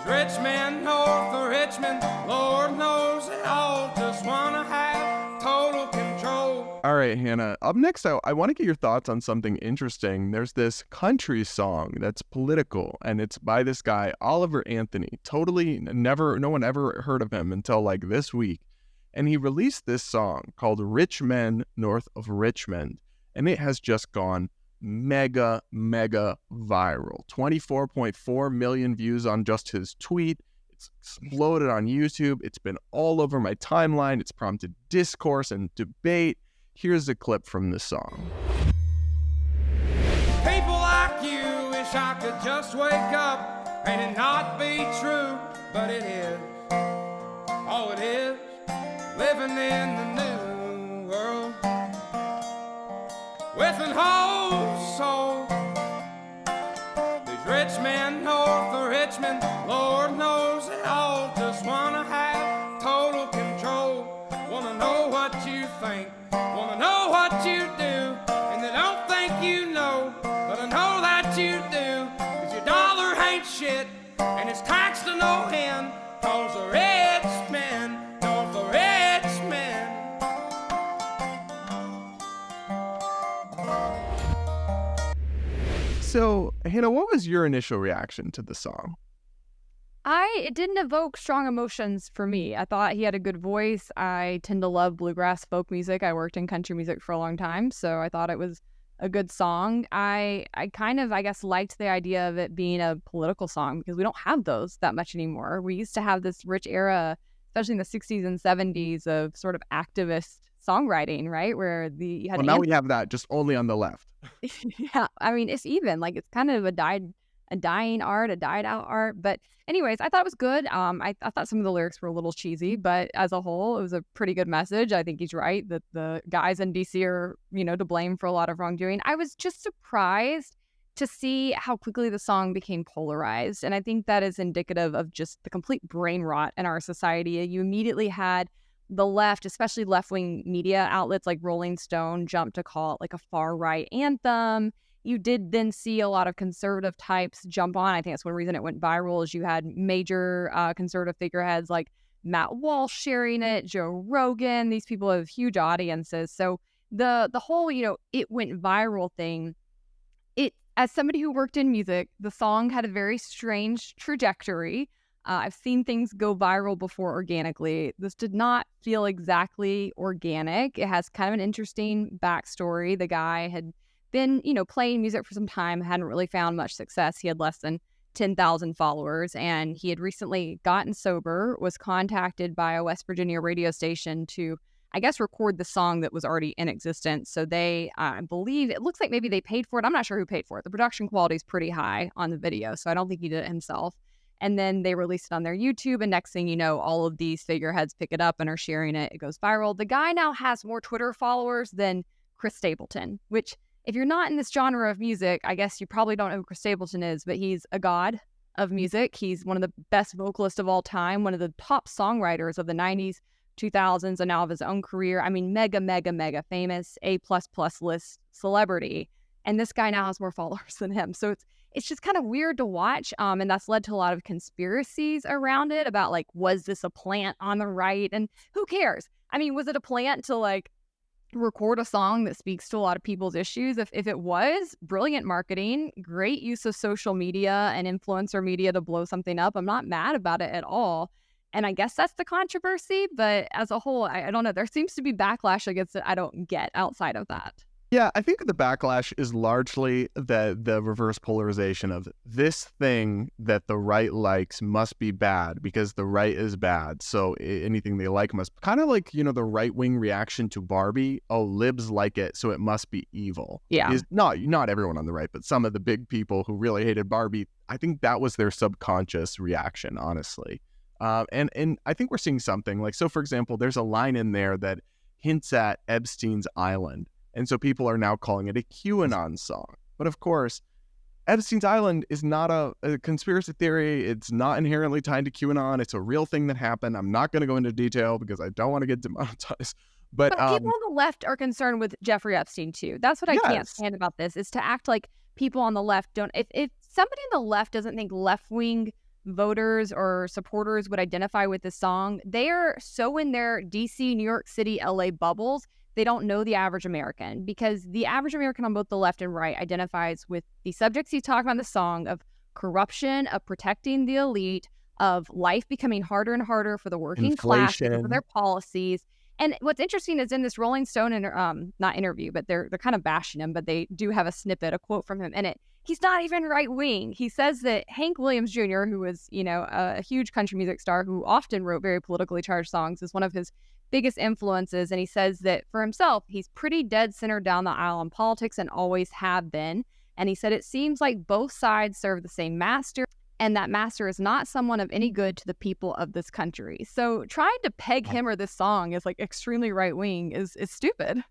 rich men north of Richmond, Lord knows they all just want to have total control. All right, Hannah. Up next, I want to get your thoughts on something interesting. There's this country song that's political, and it's by this guy, Oliver Anthony. No one ever heard of him until like this week. And he released this song called Rich Men North of Richmond, and it has just gone mega viral. 24.4 million views on just his tweet. It's exploded on YouTube. It's been all over my timeline. It's prompted discourse and debate. Here's a clip from the song. People like you wish I could just wake up and it not be true, but it is. Oh, it is. Living in the new world with an whole soul. These rich men north of Richmond, Lord knows they all just wanna have total control. Wanna know what you think, wanna know what you do, and they don't think you know, but I know that you do. 'Cause your dollar ain't shit, and it's taxed to no end. 'Cause the rich men north of Richmond. So, Hannah, what was your initial reaction to the song? It didn't evoke strong emotions for me. I thought he had a good voice. I tend to love bluegrass folk music. I worked in country music for a long time, so I thought it was a good song. I kind of, I guess, liked the idea of it being a political song because we don't have those that much anymore. We used to have this rich era, especially in the 60s and 70s, of sort of activist songwriting, right? Where you had Well, now we have that, just only on the left. Yeah, I mean, it's even like it's kind of a dying art, a died out art. But anyways, I thought it was good. I thought some of the lyrics were a little cheesy, but as a whole, it was a pretty good message. I think he's right that the guys in DC are, to blame for a lot of wrongdoing. I was just surprised to see how quickly the song became polarized. And I think that is indicative of just the complete brain rot in our society. You immediately had the left, especially left-wing media outlets like Rolling Stone, jump to call it like a far-right anthem. You did then see a lot of conservative types jump on. I think that's one reason it went viral is you had major conservative figureheads like Matt Walsh sharing it, Joe Rogan. These people have huge audiences. So the whole, it went viral thing, as somebody who worked in music, the song had a very strange trajectory. I've seen things go viral before organically. This did not feel exactly organic. It has kind of an interesting backstory. The guy had been, playing music for some time, hadn't really found much success. He had less than 10,000 followers, and he had recently gotten sober, was contacted by a West Virginia radio station to, I guess, record the song that was already in existence. So they, I believe, it looks like maybe they paid for it. I'm not sure who paid for it. The production quality is pretty high on the video, so I don't think he did it himself. And then they released it on their YouTube, and next thing you know, all of these figureheads pick it up and are sharing it. It goes viral. The guy now has more Twitter followers than Chris Stapleton, which, if you're not in this genre of music, I guess you probably don't know who Chris Stapleton is, but he's a god of music. He's one of the best vocalists of all time, one of the top songwriters of the 90s, 2000s, and now of his own career. I mean, mega famous, A++ list celebrity. And this guy now has more followers than him. So it's just kind of weird to watch. And that's led to a lot of conspiracies around it about, like, was this a plant on the right? And who cares? I mean, was it a plant to, record a song that speaks to a lot of people's issues? If it was, brilliant marketing, great use of social media and influencer media to blow something up. I'm not mad about it at all. And I guess that's the controversy. But as a whole, I don't know. There seems to be backlash against it I don't get outside of that. Yeah, I think the backlash is largely the reverse polarization of this thing that the right likes must be bad because the right is bad. So anything they like must, kind of like, the right-wing reaction to Barbie. Oh, libs like it, so it must be evil. Yeah. Is not everyone on the right, but some of the big people who really hated Barbie, I think that was their subconscious reaction, honestly. And I think we're seeing something like, so for example, there's a line in there that hints at Epstein's Island. And so people are now calling it a QAnon song. But of course, Epstein's Island is not a conspiracy theory. It's not inherently tied to QAnon. It's a real thing that happened. I'm not going to go into detail because I don't want to get demonetized. But people on the left are concerned with Jeffrey Epstein too. That's what I can't stand about this, is to act like people on the left don't. If somebody on the left doesn't think left-wing voters or supporters would identify with this song, they are so in their DC, New York City, LA bubbles, they don't know the average American, because the average American on both the left and right identifies with the subjects he's talking about in the song of corruption, of protecting the elite, of life becoming harder and harder for the working class because of Inflation. their policies. And what's interesting is in this Rolling Stone, not interview, but they're kind of bashing him, but they do have a snippet, a quote from him in it. He's not even right wing. He says that Hank Williams Jr., who was, a huge country music star who often wrote very politically charged songs, is one of his biggest influences. And he says that for himself, he's pretty dead center down the aisle in politics and always have been. And he said it seems like both sides serve the same master, and that master is not someone of any good to the people of this country. So trying to peg him or this song as like extremely right wing is stupid.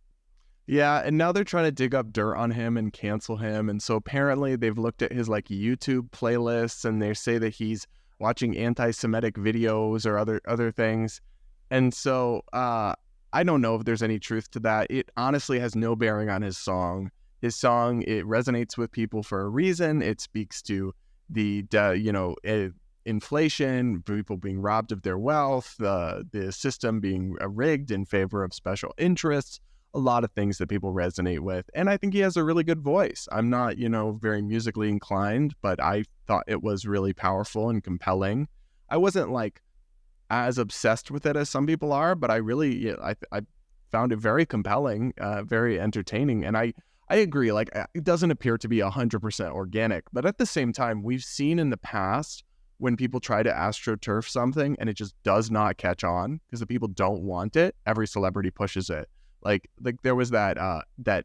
Yeah, and now they're trying to dig up dirt on him and cancel him. And so apparently they've looked at his like YouTube playlists, and they say that he's watching anti-Semitic videos or other things. And so I don't know if there's any truth to that. It honestly has no bearing on his song. His song, it resonates with people for a reason. It speaks to the inflation, people being robbed of their wealth, the system being rigged in favor of special interests, a lot of things that people resonate with. And I think he has a really good voice. I'm not, very musically inclined, but I thought it was really powerful and compelling. I wasn't like as obsessed with it as some people are, but I found it very compelling, very entertaining. And I agree, like it doesn't appear to be 100% organic, but at the same time, we've seen in the past when people try to astroturf something and it just does not catch on because the people don't want it, every celebrity pushes it. Like there was that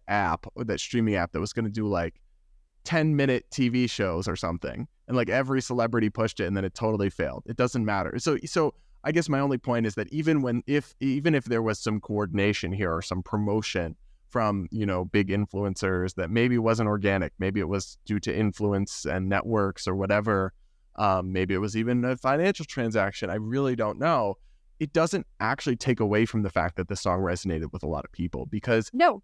app, that streaming app that was going to do like 10-minute TV shows or something, and like every celebrity pushed it and then it totally failed. It doesn't matter. So I guess my only point is that even if there was some coordination here or some promotion from, big influencers that maybe wasn't organic, maybe it was due to influence and networks or whatever, maybe it was even a financial transaction, I really don't know. It doesn't actually take away from the fact that the song resonated with a lot of people, because No,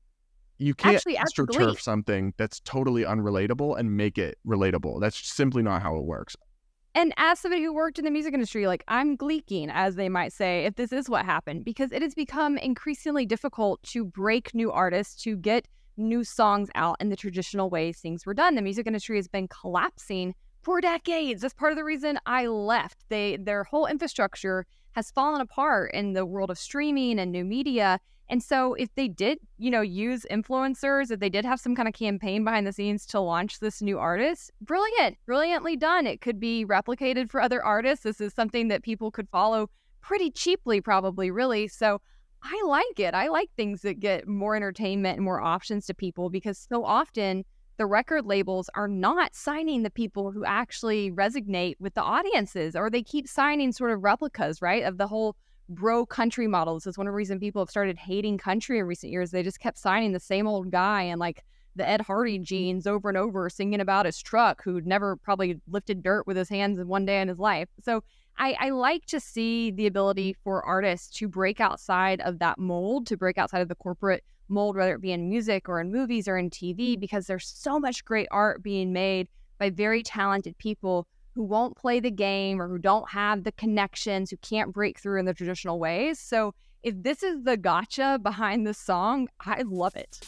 you can't actually, absolutely. astroturf something that's totally unrelatable and make it relatable. That's simply not how it works. And as somebody who worked in the music industry, like I'm gleeking, as they might say, if this is what happened, because it has become increasingly difficult to break new artists, to get new songs out in the traditional ways things were done. The music industry has been collapsing for decades. That's part of the reason I left. Their whole infrastructure has fallen apart in the world of streaming and new media. And so if they did, use influencers, if they did have some kind of campaign behind the scenes to launch this new artist, brilliantly done. It could be replicated for other artists. This is something that people could follow pretty cheaply, probably, really. So I like it. I like things that get more entertainment and more options to people, because so often the record labels are not signing the people who actually resonate with the audiences, or they keep signing sort of replicas, right, of the whole bro country model. This is one of the reasons people have started hating country in recent years. They just kept signing the same old guy and like the Ed Hardy genes over and over, singing about his truck, who'd never probably lifted dirt with his hands in one day in his life. So I like to see the ability for artists to break outside of that mold, to break outside of the corporate mold, whether it be in music or in movies or in TV, because there's so much great art being made by very talented people who won't play the game or who don't have the connections, who can't break through in the traditional ways. So if this is the gotcha behind this song, I love it.